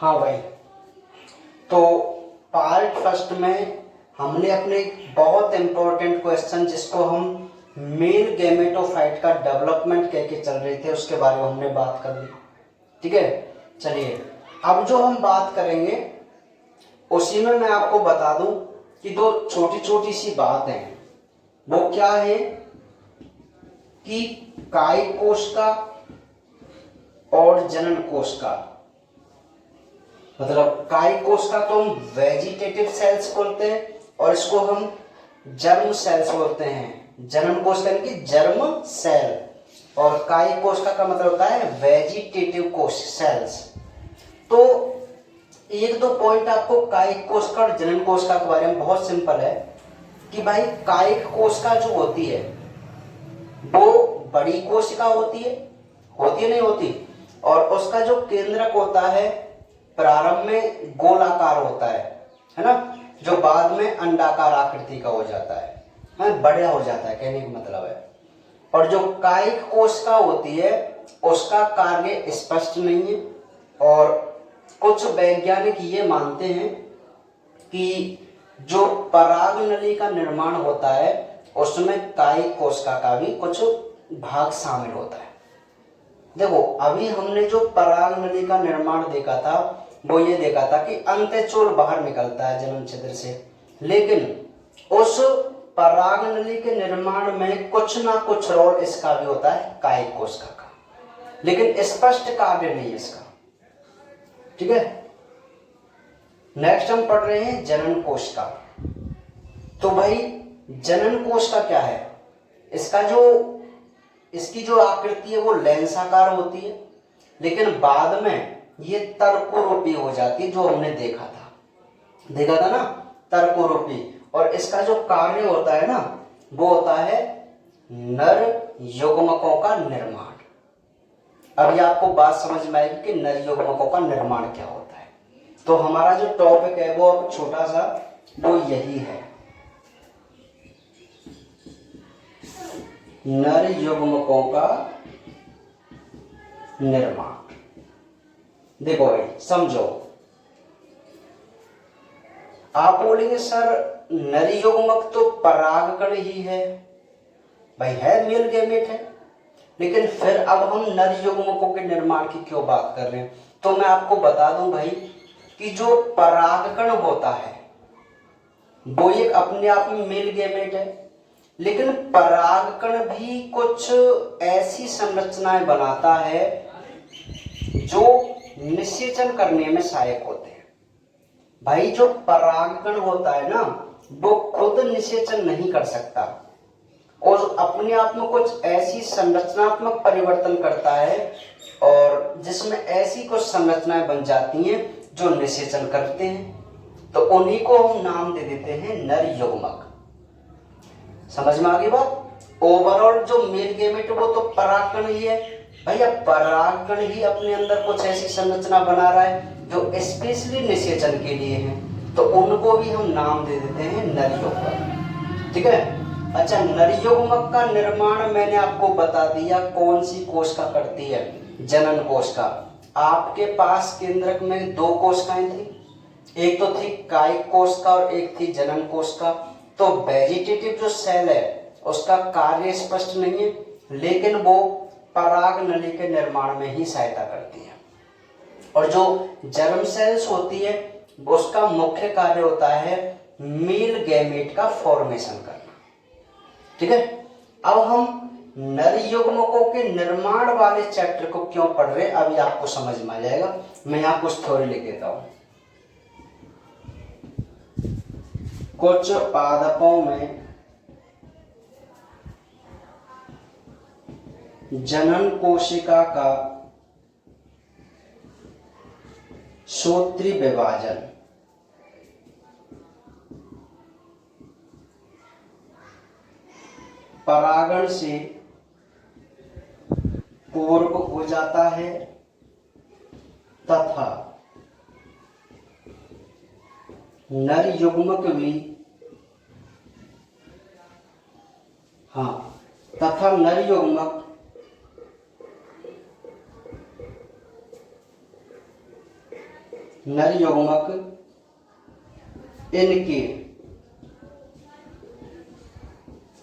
हाँ भाई, तो पार्ट फर्स्ट में हमने अपने बहुत इम्पोर्टेंट क्वेश्चन जिसको हम मेल गैमेटोफाइट का डेवलपमेंट कह के चल रहे थे उसके बारे में हमने बात कर ली। ठीक है, चलिए अब जो हम बात करेंगे उसी में मैं आपको बता दूं कि दो छोटी छोटी सी बात हैं। वो क्या है कि कायिक कोशिका और जनन कोशिका, मतलब कायिक कोशिका तो हम वेजिटेटिव सेल्स बोलते हैं और इसको हम जर्म सेल्स बोलते हैं। जनन कोशिका यानी कि जर्म सेल, और कायिक कोशिका का मतलब होता है वेजिटेटिव कोश सेल्स। तो एक दो पॉइंट आपको कायिक कोशिका और जनन कोशिका के बारे में बहुत सिंपल है कि भाई कायिक कोशिका जो होती है वो बड़ी कोशिका होती है नहीं होती, और उसका जो केंद्रक होता है प्रारंभ में गोलाकार होता है ना, जो बाद में अंडाकार आकृति का हो जाता है, बड़ा हो जाता है, कहने का मतलब है। और जो कायिक कोशिका होती है उसका कार्य स्पष्ट नहीं है, और कुछ वैज्ञानिक ये मानते हैं कि जो पराग नली का निर्माण होता है उसमें कायिक कोशिका का भी कुछ भाग शामिल होता है। देखो अभी हमने जो पराग नली का निर्माण देखा था वो ये देखा था कि अंत्यचूल बाहर निकलता है जनन छिद्र से, लेकिन उस पराग नली के निर्माण में कुछ ना कुछ रोल इसका भी होता है कायिक कोशिका का, लेकिन स्पष्ट कार्य नहीं इसका। ठीक है, नेक्स्ट हम पढ़ रहे हैं जनन कोशिका। तो भाई जनन कोशिका क्या है, इसकी जो आकृति है वो लेंसाकार होती है, लेकिन बाद में ये तर्कोरूपी हो जाती है, जो हमने देखा था ना, तर्कोरूपी। और इसका जो कार्य होता है ना वो होता है नर युग्मकों का निर्माण। अभी आपको बात समझ में आएगी कि नर युग्मकों का निर्माण क्या होता है। तो हमारा जो टॉपिक है वो अब छोटा सा वो यही है, नर युग्मकों का निर्माण। देखो भाई समझो, आप बोलेंगे सर नर युग्मक तो परागकण ही है, भाई है, मेल गैमेट है, लेकिन फिर अब हम नर युग्मकों के निर्माण की क्यों बात कर रहे हैं। तो मैं आपको बता दूं भाई कि जो परागकण होता है वो एक अपने आप में मेल गैमेट है, लेकिन परागकण भी कुछ ऐसी संरचनाएं बनाता है जो निषेचन करने में सहायक होते हैं। भाई जो परागकण होता है ना वो खुद निषेचन नहीं कर सकता और अपने आप में कुछ ऐसी संरचनात्मक परिवर्तन करता है और जिसमें ऐसी कुछ संरचनाएं बन जाती हैं जो निषेचन करते हैं, तो उन्हीं को हम नाम दे देते हैं नर युग्मक। समझ में आ गई बात। ओवरऑल जो मेल गैमेट वो तो परागकण ही है, भैया परागकण ही अपने अंदर कुछ ऐसी संरचना बना रहा है जो स्पेशली निषेचन के लिए है, तो उनको भी हम नाम दे देते हैं नर युग्मक। ठीक है, अच्छा, नर युग्मक का निर्माण मैंने आपको बता दिया कौन सी कोशिका करती है, जनन कोशिका। आपके पास केंद्रक में दो कोशिकाएं थी, एक तो थी कायिक कोशिका और एक थी जनन कोशिका। तो वेजिटेटिव जो सेल है उसका कार्य स्पष्ट नहीं है, लेकिन वो पराग नली के निर्माण में ही सहायता करती है। और जो जर्म सेल्स होती है उसका मुख्य कार्य होता है मेल गैमेट का फॉर्मेशन करना। ठीक है, अब हम नर युग्मकों के निर्माण वाले चैप्टर को क्यों पढ़ रहे हैं अभी आपको समझ में आ जाएगा। मैं यहाँ कुछ थ्योरी लिख देता हूं। कुछ पादपों में जनन कोशिका का सूत्री विभाजन परागण से पूर्व हो जाता है तथा नर युग्मक भी तथा नर युग्मक नर युग्मक इनके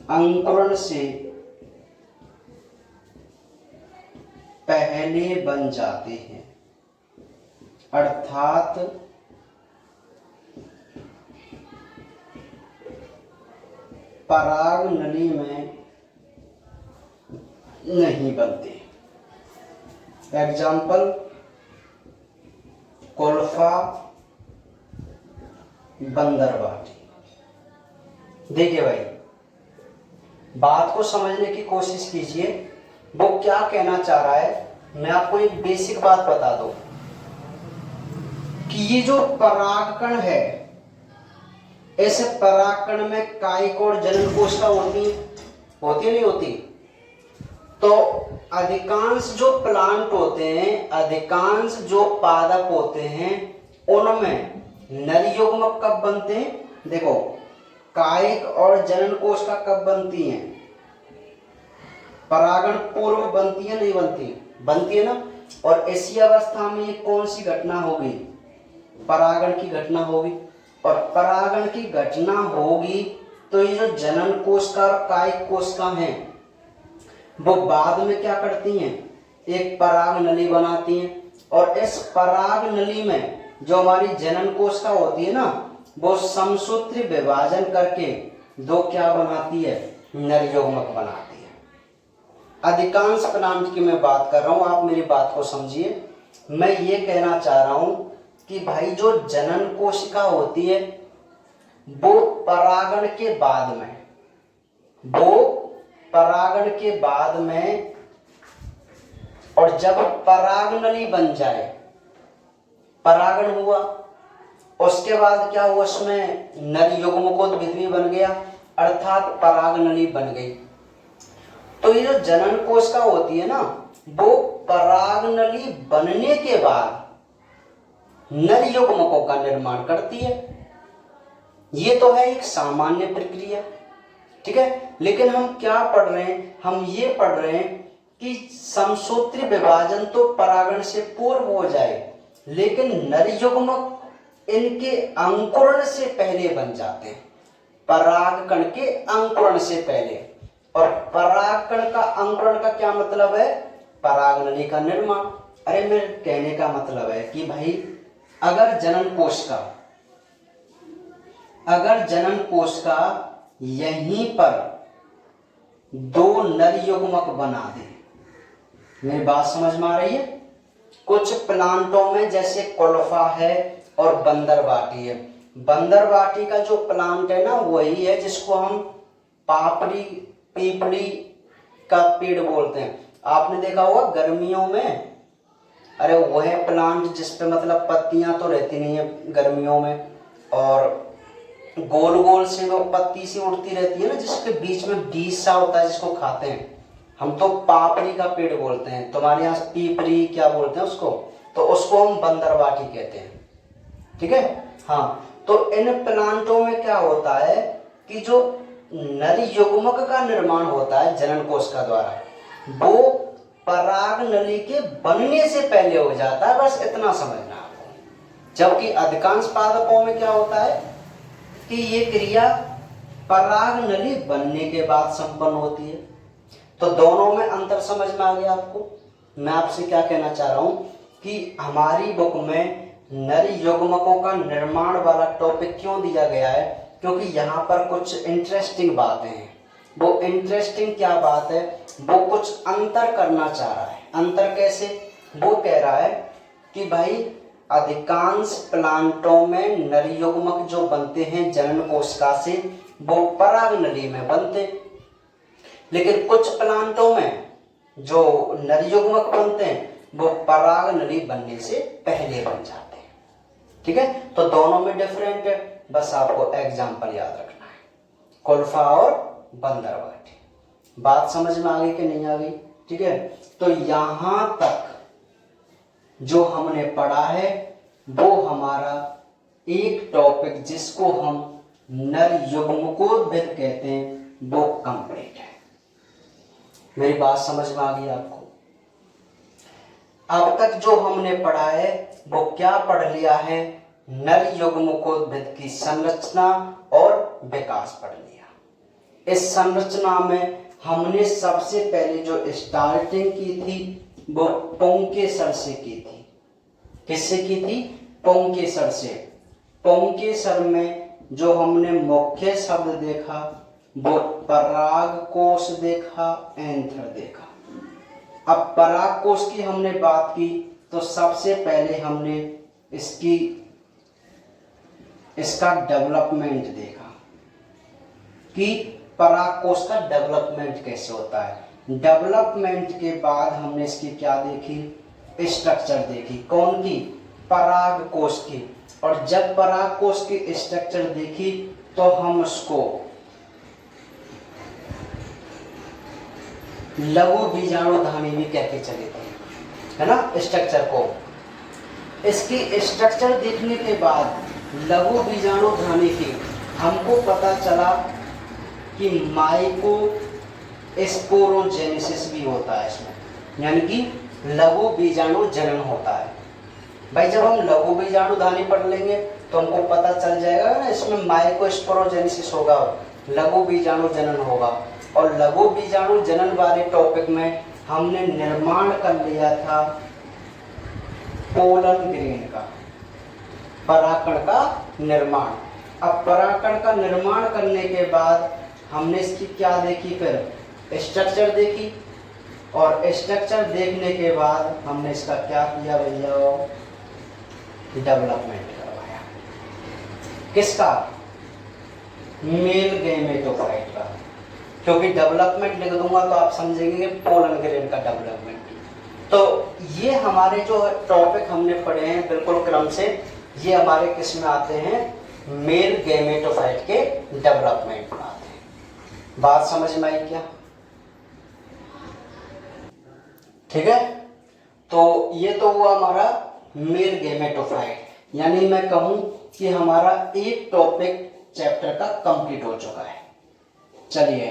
अंकुरण से पहले बन जाते हैं, अर्थात पराग नली में नहीं बनते। एग्जाम्पल, कोल्फा, बंदरबाटी। देखिए भाई, बात को समझने की कोशिश कीजिए, वो क्या कहना चाह रहा है। मैं आपको एक बेसिक बात बता दूं कि ये जो परागकण है, इस परागकण में कायिक और जनन कोशिका होती नहीं होती। तो अधिकांश जो प्लांट होते हैं, अधिकांश जो पादप होते हैं, उनमें नर युग्मक कब बनते हैं? देखो, कायिक और जनन कोशिका कब बनती हैं? परागण पूर्व बनती है, नहीं बनती? बनती है ना। और ऐसी अवस्था में ये कौन सी घटना होगी? परागण की घटना होगी। और परागण की घटना होगी तो ये जो जनन कोशिका और कायिक कोशिका हैं, वो बाद में क्या करती हैं? एक पराग नली बनाती हैं। और इस पराग नली में जो हमारी जनन कोशिका होती है ना, वो समसूत्री विभाजन करके दो क्या बनाती है? नर युग्मक बनाती है। अधिकांश प्लांट की मैं बात कर रहा हूं, आप मेरी बात को समझिए। मैं ये कहना चाह रहा हूं कि भाई जो जनन कोशिका होती है वो परागण के बाद में, और जब पराग नली बन जाए, परागण हुआ, उसके बाद क्या हुआ? उसमें नर युग्मकोद्भिद भी बन गया, अर्थात पराग नली बन गई। तो ये जो जनन कोशिका होती है ना, वो पराग नली बनने के बाद नर युग्मकों का निर्माण करती है। ये तो है एक सामान्य प्रक्रिया, ठीक है। लेकिन हम क्या पढ़ रहे हैं? हम ये पढ़ रहे हैं कि समसूत्री विभाजन तो परागण से पूर्व हो जाए, लेकिन नर युग्मक इनके अंकुरण से पहले बन जाते हैं, परागकण के अंकुरण से पहले। और परागकण का अंकुरण का क्या मतलब है? पराग नली का निर्माण। अरे मेरे कहने का मतलब है कि भाई अगर जनन कोशिका यहीं पर दो नर युग्मक बना दे, मेरी बात समझ में आ रही है? कुछ प्लांटों में जैसे कोल्फा है और बंदरबाटी है। बंदरबाटी का जो प्लांट है ना, वही है जिसको हम पीपड़ी का पेड़ बोलते हैं। आपने देखा होगा गर्मियों में, अरे वह प्लांट जिसपे मतलब पत्तियां तो रहती नहीं है गर्मियों में, और गोल गोल से वो पत्ती सी उड़ती रहती है ना, जिसके बीच में बीज सा होता है, जिसको खाते हैं हम। तो पापड़ी का पेड़ बोलते हैं, तुम्हारे यहाँ पीपरी क्या बोलते हैं उसको? तो उसको हम बंदरबाटी कहते हैं, ठीक है। हाँ, तो इन प्लांटों में क्या होता है कि जो नर युग्मक का निर्माण होता है जनन कोशिका द्वारा, वो पराग नली के बनने से पहले हो जाता है, बस इतना समझना आपको। जबकि अधिकांश पादपों में क्या होता है कि ये क्रिया पराग नली बनने के बाद संपन्न होती है। तो दोनों में अंतर समझ में आ गया आपको? मैं आपसे क्या कहना चाह रहा हूं कि हमारी बुक में नर युग्मकों का निर्माण वाला टॉपिक क्यों दिया गया है? क्योंकि यहाँ पर कुछ इंटरेस्टिंग बातें हैं। वो इंटरेस्टिंग क्या बात है? वो कुछ अंतर करना चाह रहा है। अंतर कैसे? वो कह रहा है कि भाई अधिकांश प्लांटों में नर युग्मक जो बनते हैं जनन कोशिका से, वो पराग नली में बनते, लेकिन कुछ प्लांटों में जो नर युग्मक बनते हैं वो पराग नली बनने से पहले बन जाते हैं, ठीक है। तो दोनों में डिफरेंट है, बस आपको एग्जाम्पल याद रखना है, कोल्फा और बंदरबाटी। बात समझ में आ गई कि नहीं आ गई? ठीक है। तो यहां तक जो हमने पढ़ा है वो हमारा एक टॉपिक, जिसको हम नर युग्मकोद्भिद कहते हैं, वो कंप्लीट है। मेरी बात समझ में आ गई आपको? अब तक जो हमने पढ़ा है वो क्या पढ़ लिया है? नर युग्मकोद्भिद की संरचना और विकास पढ़ लिया। इस संरचना में हमने सबसे पहले जो स्टार्टिंग की थी वो पुंकेसर से की थी। किससे की थी? पुंकेसर से। पुंकेसर में जो हमने मुख्य शब्द देखा वो परागकोश देखा, एंथर देखा। अब परागकोश की हमने बात की तो सबसे पहले हमने इसका डेवलपमेंट देखा कि परागकोश का डेवलपमेंट कैसे होता है। डेवलपमेंट के बाद हमने इसकी क्या देखी? स्ट्रक्चर देखी। कौन की? परागकोश की। और जब परागकोश की स्ट्रक्चर देखी तो हम उसको लघु बीजाणुधानी भी कहते चले थे, है ना, स्ट्रक्चर को। इसकी स्ट्रक्चर देखने के बाद लघु बीजाणुधानी की हमको पता चला कि माइको स्पोरोजेनेसिस भी होता है इसमें, यानी कि लघु बीजाणु जनन होता है। भाई जब हम लघु बीजाणुधानी पढ़ लेंगे तो हमको पता चल जाएगा ना इसमें माइको स्पोरोजेनेसिस होगा, लघु बीजाणु जनन होगा। और लघु बीजाणु जनन वाले टॉपिक में हमने निर्माण कर लिया था पोलन ग्रेन का, पराकण का निर्माण। अब पराकण का निर्माण करने के बाद हमने इसकी क्या देखी? फिर स्ट्रक्चर देखी। और स्ट्रक्चर देखने के बाद हमने इसका क्या किया भैया? डेवलपमेंट करवाया। किसका? मेल गैमेटोफाइट का। क्योंकि डेवलपमेंट लिख दूंगा तो आप समझेंगे पोलन ग्रेन का डेवलपमेंट। तो ये हमारे जो टॉपिक हमने पढ़े हैं बिल्कुल क्रम से, ये हमारे किस में आते हैं? मेल गैमेटोफाइट के डेवलपमेंट में आते हैं। बात समझ में आई क्या? ठीक है, तो ये तो हुआ हमारा मेल गैमेटोफाइट, यानी मैं कहूं कि हमारा एक टॉपिक चैप्टर का कंप्लीट हो चुका है। चलिए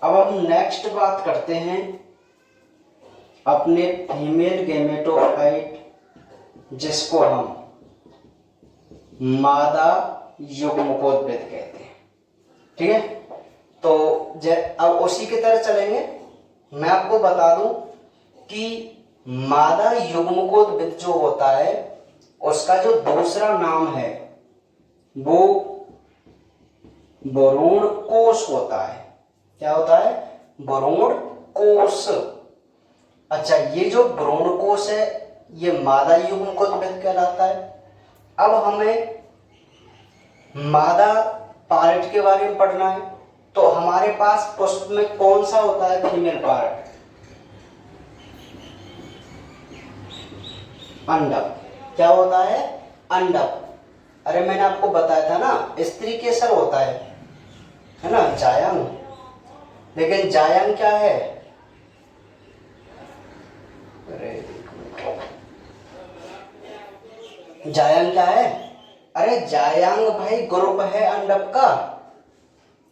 अब हम नेक्स्ट बात करते हैं अपने फीमेल गैमेटोफाइट, जिसको हम मादा युग्मकोद्भिद कहते हैं। ठीक है, तो अब उसी की तरह चलेंगे। मैं आपको बता दूं कि मादा युग्मकोद्भिद जो होता है उसका जो दूसरा नाम है वो भ्रूण कोश होता है। क्या होता है? भ्रूण कोश। अच्छा, ये जो भ्रूण कोश है ये मादा युग्मकोद्भिद कहलाता है। अब हमें मादा पार्ट के बारे में पढ़ना है, तो हमारे पास पुष्प में कौन सा होता है? फीमेल पार्ट, अंडक। क्या होता है? अंडक। अरे मैंने आपको बताया था ना, स्त्री केसर होता है ना, जायंग। लेकिन जायंग क्या है? जायंग क्या है? अरे जायंग भाई ग्रुप है अंडक का।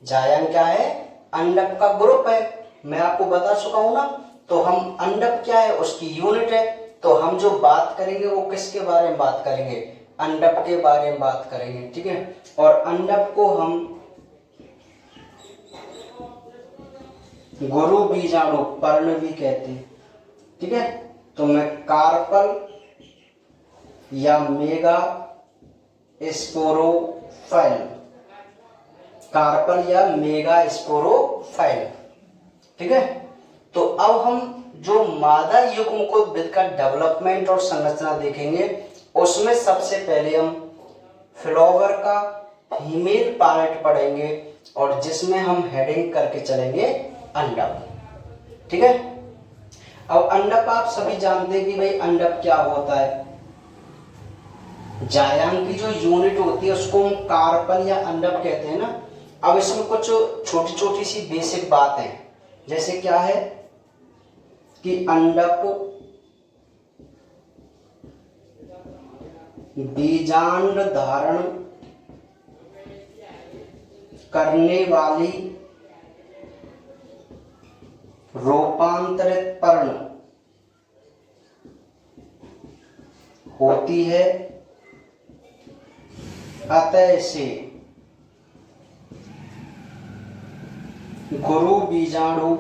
जायंग क्या है? अंडक का ग्रुप है। मैं आपको बता चुका हूं ना। तो हम अंडक क्या है? उसकी यूनिट है। तो हम जो बात करेंगे वो किसके बारे में बात करेंगे? अंडक के बारे में बात करेंगे। ठीक है, और अंडक को हम गुरु बीजाणु पर्ण भी कहते हैं। ठीक है, तो मैं कार्पल या मेगा स्पोरोफाइल, कार्पल या मेगा स्पोरोफाइल। ठीक है, तो अब हम जो मादा युग्मकोद्भिद का डेवलपमेंट और संरचना देखेंगे उसमें सबसे पहले हम फ्लावर का फीमेल पार्ट पढ़ेंगे और जिसमें हम हेडिंग करके चलेंगे अंडक। ठीक है, अब अंडक आप सभी जानते हैं कि भाई अंडक क्या होता है। जायंग की जो यूनिट होती है उसको हम कार्पल या अंडक कहते हैं ना। अब इसमें कुछ छोटी छोटी सी बेसिक बात है, जैसे क्या है कि अंडक बीजांड धारण करने वाली रूपांतरित पर्ण होती है, अतः से गुरु बीजाणु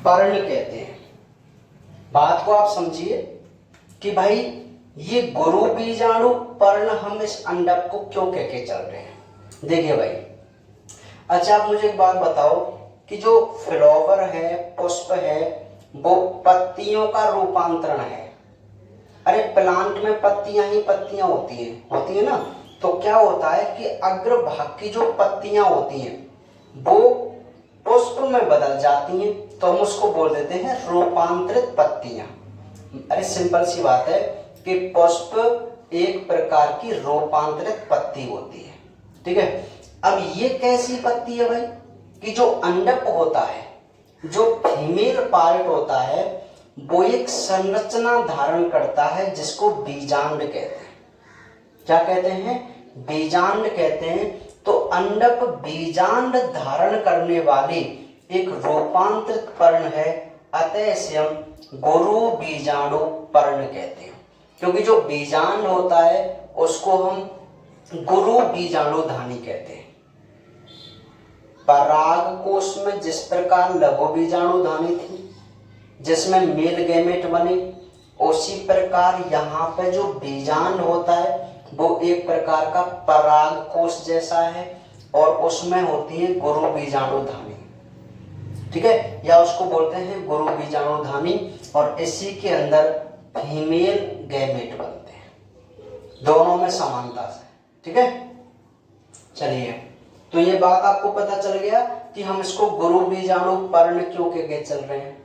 पर्ण कहते हैं। बात को आप समझिए कि भाई ये गुरु बीजाणु पर्ण हम इस अंडक को क्यों कह के चल रहे हैं। देखिए भाई, अच्छा आप मुझे एक बात बताओ कि जो फ्लावर है, पुष्प है, वो पत्तियों का रूपांतरण है। अरे प्लांट में पत्तियां ही पत्तियां होती है ना। तो क्या होता है कि अग्रभाग की जो पत्तियां होती हैं वो पुष्प में बदल जाती हैं, तो हम उसको बोल देते हैं रूपांतरित पत्तियां। अरे सिंपल सी बात है कि पुष्प एक प्रकार की रूपांतरित पत्ती होती है, ठीक है। अब ये कैसी पत्ती है भाई कि जो अंडक होता है, जो फीमेल पार्ट होता है, वो एक संरचना धारण करता है जिसको बीजांड कहते हैं। क्या कहते हैं? बीजांड कहते हैं। तो अंडक बीजांड धारण करने वाली एक रूपांतरित पर्ण है, अतः से हम गुरु बीजाणु पर्ण कहते हैं। क्योंकि जो बीजांड होता है उसको हम गुरु बीजाणु धानी कहते हैं। पराग कोश में जिस प्रकार लघु बीजाणु धानी थी जिसमें मेल गैमेट बने, उसी प्रकार यहाँ पे जो बीजांड होता है वो एक प्रकार का पराग कोश जैसा है और उसमें होती है गुरु बीजाणु धानी, ठीक है, या उसको बोलते हैं गुरु बीजाणु धानी। और इसी के अंदर फीमेल गैमेट बनते हैं, दोनों में समानता है, ठीक है। चलिए, तो ये बात आपको पता चल गया कि हम इसको गुरु बीजाणु पर्ण क्यों कह के चल रहे हैं।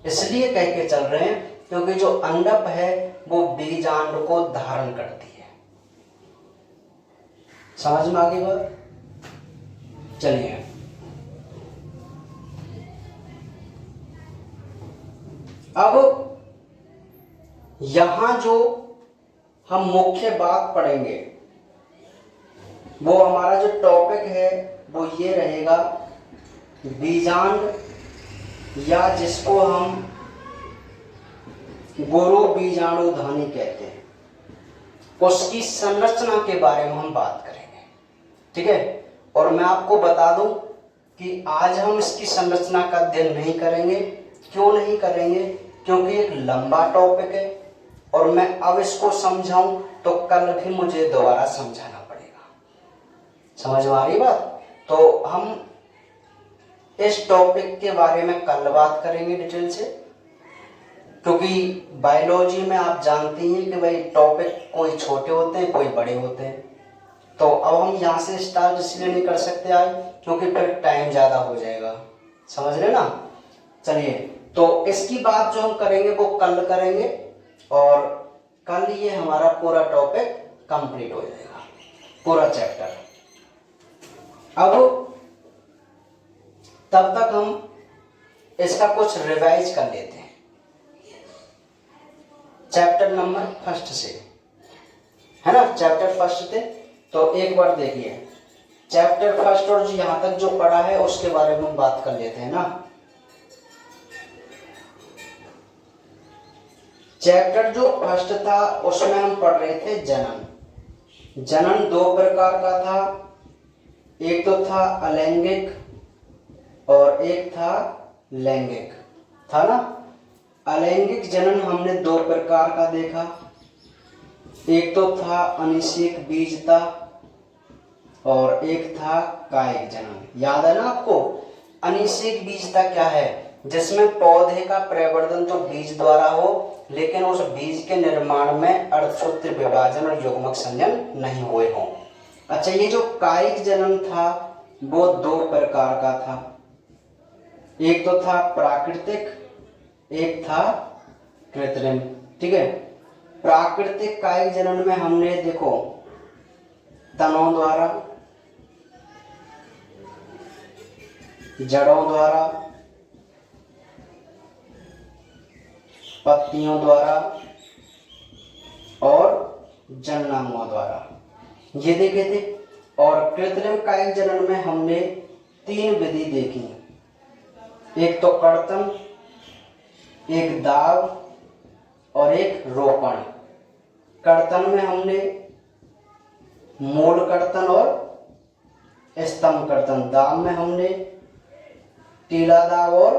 इसलिए कह के चल रहे हैं क्योंकि जो अंडक है वो बीजांड को धारण करती है। समझ में आ गई बात? चलिए, अब यहां जो हम मुख्य बात पढ़ेंगे वो हमारा जो टॉपिक है वो ये रहेगा, बीजांड या जिसको हम गुरु बीजाणु धानी कहते हैं, उसकी संरचना के बारे में हम बात करेंगे, ठीक है। और मैं आपको बता दूं कि आज हम इसकी संरचना का अध्ययन नहीं करेंगे। क्यों नहीं करेंगे? क्योंकि एक लंबा टॉपिक है और मैं अब इसको समझाऊं तो कल भी मुझे दोबारा समझाना पड़ेगा। समझ में आ रही बात? तो हम इस टॉपिक के बारे में कल बात करेंगे डिटेल से, क्योंकि बायोलॉजी में आप जानती हैं कि भाई टॉपिक कोई छोटे होते हैं कोई बड़े होते हैं। तो अब हम यहाँ से स्टार्ट इसलिए नहीं कर सकते आज क्योंकि फिर टाइम ज़्यादा हो जाएगा, समझ रहे ना। चलिए, तो इसकी बात जो हम करेंगे वो कल करेंगे और कल ये हमारा पूरा टॉपिक कंप्लीट हो जाएगा, पूरा चैप्टर। अब तब तक हम इसका कुछ रिवाइज कर लेते हैं चैप्टर नंबर फर्स्ट से, है ना। चैप्टर फर्स्ट से तो एक बार देखिए चैप्टर फर्स्ट और जो यहां तक जो पढ़ा है उसके बारे में हम बात कर लेते हैं ना। चैप्टर जो फर्स्ट था उसमें हम पढ़ रहे थे जनन। जनन दो प्रकार का था, एक तो था अलैंगिक और एक था लैंगिक, था ना। अलैंगिक जनन हमने दो प्रकार का देखा, एक तो था अनिषेक बीजता और एक था कायिक जनन। याद है ना आपको? अनिषेक बीजता क्या है? जिसमें पौधे का प्रवर्धन तो बीज द्वारा हो लेकिन उस बीज के निर्माण में अर्धसूत्र विभाजन और युग्मक संजन नहीं हुए हों। अच्छा, ये जो कायिक जनन था वो दो प्रकार का था, एक तो था प्राकृतिक, एक था कृत्रिम, ठीक है। प्राकृतिक कायिक जनन में हमने देखो तनों द्वारा, जड़ों द्वारा, पत्तियों द्वारा और जननांगों द्वारा ये देखे थे। और कृत्रिम कायिक जनन में हमने तीन विधि देखी, एक तो कर्तन, एक दाब और एक रोपण। कर्तन में हमने मूल कर्तन और स्तंभ कर्तन। दाब में हमने टीला दाब और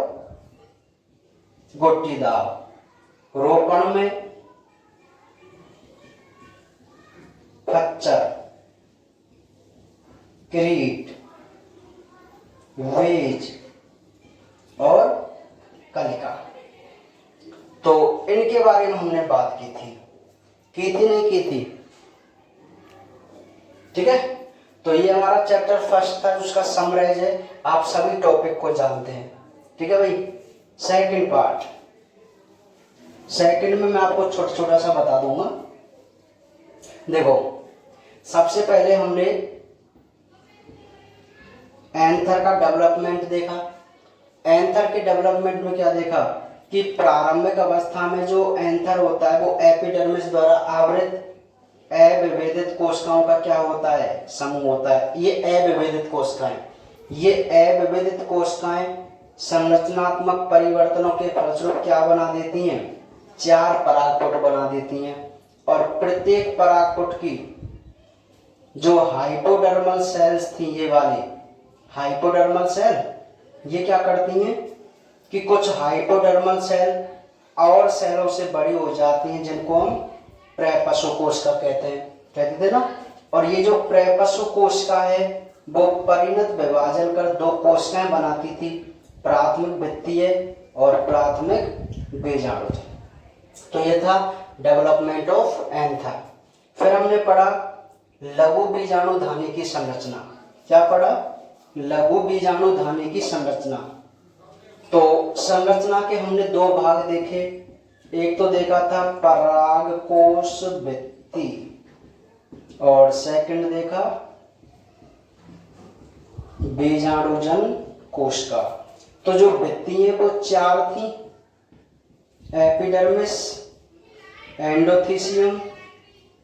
गोटी दाब। रोपण में खच्चर, क्रीट, वेज और कलिका। तो इनके बारे में हमने बात की थी नहीं की थी? ठीक है, तो ये हमारा चैप्टर फर्स्ट था, उसका समराइज है। आप सभी टॉपिक को जानते हैं, ठीक है भाई। सेकंड पार्ट, सेकंड में मैं आपको छोटा छोटा सा बता दूंगा। देखो, सबसे पहले हमने एंथर का डेवलपमेंट देखा। एंथर के डेवलपमेंट में क्या देखा कि प्रारंभिक अवस्था में जो एंथर होता है वो एपिडर्मिस द्वारा आवृत अविभेदित कोशिकाओं का क्या होता है, समूह होता है। ये अविभेदित कोशिकाएं, ये अविभेदित कोशिकाएं संरचनात्मक परिवर्तनों के फलस्वरूप क्या बना देती हैं, 4 परागपुट बना देती हैं। और प्रत्येक परागपुट की जो हाइपोडर्मल सेल्स थी, ये वाली हाइपोडर्मल सेल, ये क्या करती हैं कि कुछ हाइपोडर्मल सेल और सेलों से बड़ी हो जाती हैं, जिनको हम प्रेपसु कोशिका कहते थे ना। और ये जो प्रेपसु कोशिका है वो परिणत विभाजन कर 2 कोशिकाएं बनाती थी, प्राथमिक भित्तीय और प्राथमिक बीजाणु। तो ये था डेवलपमेंट ऑफ एंथर। फिर हमने पढ़ा लघु बीजाणु धानी की संरचना। क्या पढ़ा? लघु बीजाणु धानी की संरचना। तो संरचना के हमने 2 भाग देखे। एक तो देखा था परागकोश भित्ति और सेकंड देखा बीजाणुजन कोशिका। तो जो भित्ति है वो 4 थी, एपिडर्मिस, एंडोथीसियम,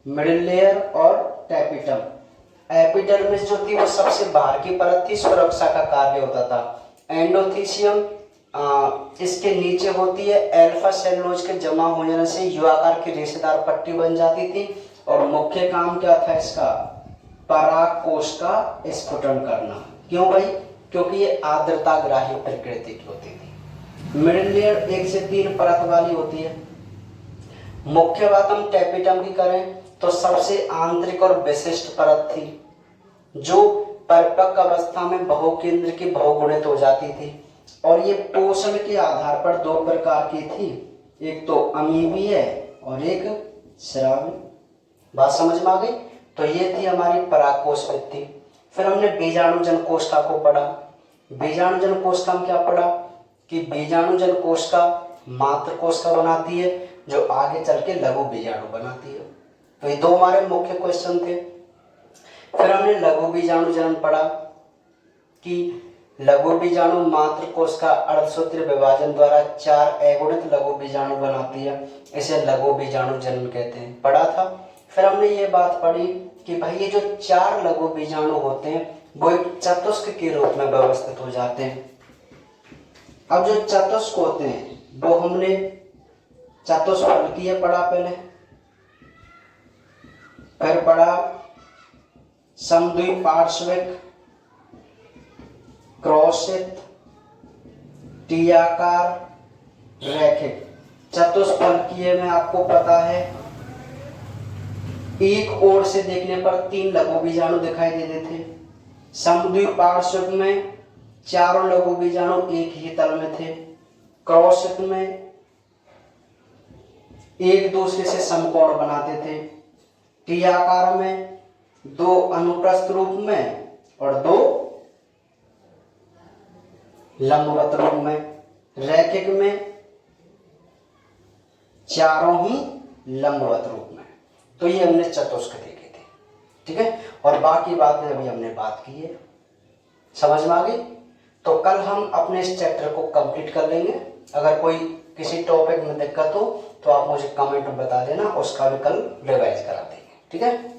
मिडिल लेयर और टैपिटम। एपिडर्मिस जो थी वो सबसे बाहर की परत थी, सुरक्षा का कार्य होता था। एंडोथीसियम इसके नीचे होती है, अल्फा सेलुलोज के जमा हो जाने से युवाकार की रेशेदार पट्टी बन जाती थी। और मुख्य काम क्या था इसका? परागकोश का स्फुटन करना। क्यों भाई? क्योंकि ये आर्द्रताग्राही प्रकृति की होती थी। मिडिल लेयर 1 से 3 परत वाली होती है। मुख्य बात हम टैपिटम की करें तो सबसे आंतरिक और विशिष्ट परत थी, जो परिपक्व अवस्था में बहुकेंद्र की बहुगुणित हो जाती थी। और ये पोषण के आधार पर 2 प्रकार की थी, एक तो अमीबीय और एक स्रावी। बात समझ में आ गई? तो ये थी हमारी परागकोश भित्ति। फिर हमने बीजाणुजन कोशिका को पढ़ा। बीजाणुजन कोशिका में क्या पढ़ा कि बीजाणुजन कोशिका मातृ कोशिका बनाती है, जो आगे चल के लघु बीजाणु बनाती है। तो ये 2 हमारे मुख्य क्वेश्चन थे। फिर हमने लघु बीजाणुजन पढ़ा कि लघु बीजाणु मातृ कोशिका अर्धसूत्रीय विभाजन द्वारा 4 अगुणित लघु बीजाणु बनाती है, इसे लघु बीजाणु जन्म कहते हैं। पढ़ा था। फिर हमने ये बात पढ़ी कि भाई ये जो 4 लघु बीजाणु होते हैं वो एक चतुष्क के रूप में व्यवस्थित हो जाते हैं। अब जो चतुष्क होते हैं वो हमने चतुष्फलकीय पढ़ा पहले, फिर पढ़ा समद्विपार्श्विक, क्रॉसित, टी आकार, रैखिक। चतुष्फलकीय में आपको पता है एक ओर से देखने पर 3 लघु बीजाणु दिखाई देते थे। समद्विपार्श्विक में 4 लघु बीजाणु एक ही तल में थे। क्रॉसित में एक दूसरे से समकोण बनाते थे। टी आकार में 2 अनुप्रस्थ रूप में और 2 लंबवत रूप में। रैखिक में चारों ही लंबवत रूप में। तो ये हमने चतुष्क देखे थे, ठीक है। और बाकी बातें अभी हमने बात की है, समझ में आ गई? तो कल हम अपने इस चैप्टर को कंप्लीट कर लेंगे। अगर कोई किसी टॉपिक में दिक्कत हो तो आप मुझे कमेंट में बता देना, उसका भी कल रिवाइज करा देंगे, ठीक है।